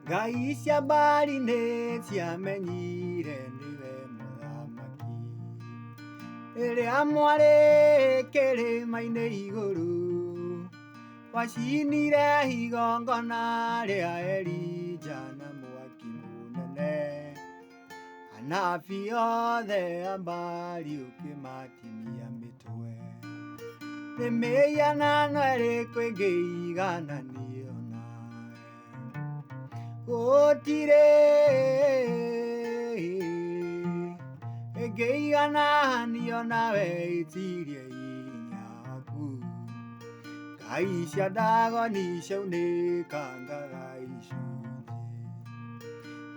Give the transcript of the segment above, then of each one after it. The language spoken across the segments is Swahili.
Gaisha bari ne siameni rendive mulamaki. Ele amore kere maine iguru. Washini re higongona re aeri jana muaki munene. Anafio de ambari ukimati miamitwe. Ne meya na noere kwege igana niona. Otire Egeiana niona veitirie inyaku Gaisha dago ni shone kanga gaishu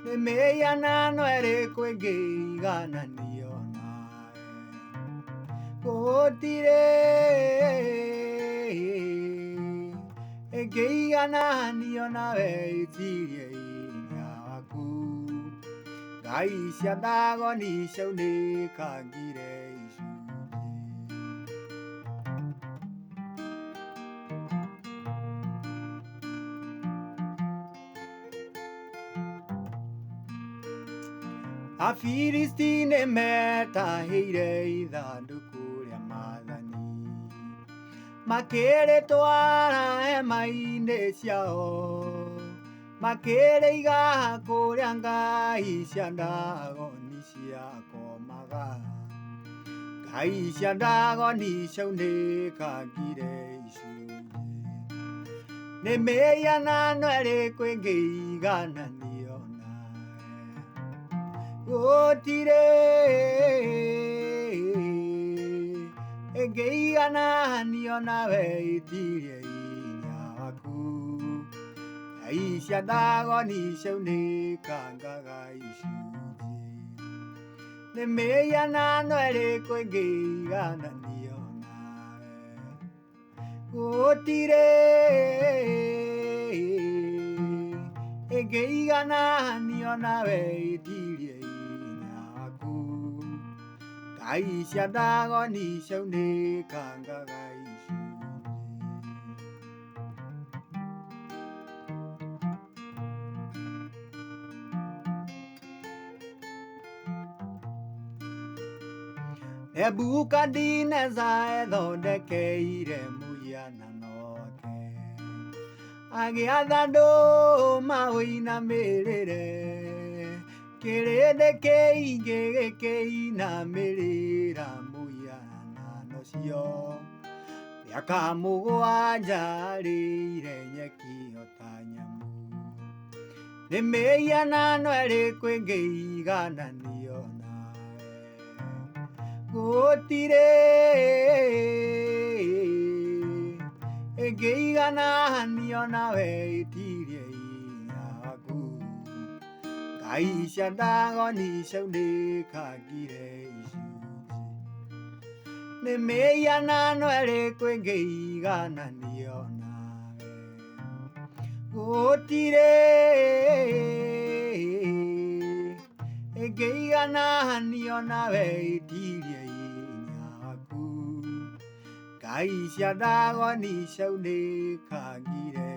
Ne meyana no ere kwegeiana niona Otire Egeiana niona veitirie inyaku Gaisha dago ni shone kangire A Filistine meta hire idhandukuria madhani Makere twara emaine ciao Makere iga kuria ngai cia ndago ni ciakomaga Ngai cia ndago ni ciaune kangire icunjĩ Nĩ mĩhianano ĩrĩkũ ĩngĩigananio nawe Gũtirĩ ĩngĩigananio nawe ĩtirie hinya waku Ngai cia ndago ni ciaunĩkangaga icunjĩ Nĩ mĩhianano ĩrĩkũ ĩngĩigananio nawe Gũtirĩ ĩngĩigananio nawe ĩtirie hinya waku Ngai cia ndago ni ciaunĩkangaga icunjĩ Nebukadineza ethondekeire mũhianano wake Agĩatha andũ maũinamĩrĩre Kĩrĩndĩ kĩingĩ gĩkĩinamĩrĩra mũhianano ũcio Mĩaka mũgwanja arĩire nyeki o ta nyamũ Nĩ mĩhianano ĩrĩkũ ĩngĩigananio Gũtirĩ ĩngĩigananio nawe ĩtirie hinya waku Ngai cia ndago ni ciaunĩkangire icunjĩ Nĩ mĩhianano ĩrĩkũ ĩngĩigananio nawe Gũtirĩ ĩngĩigananio nawe ĩtirie hinya waku Ngai cia ndago ni ciaunĩkangire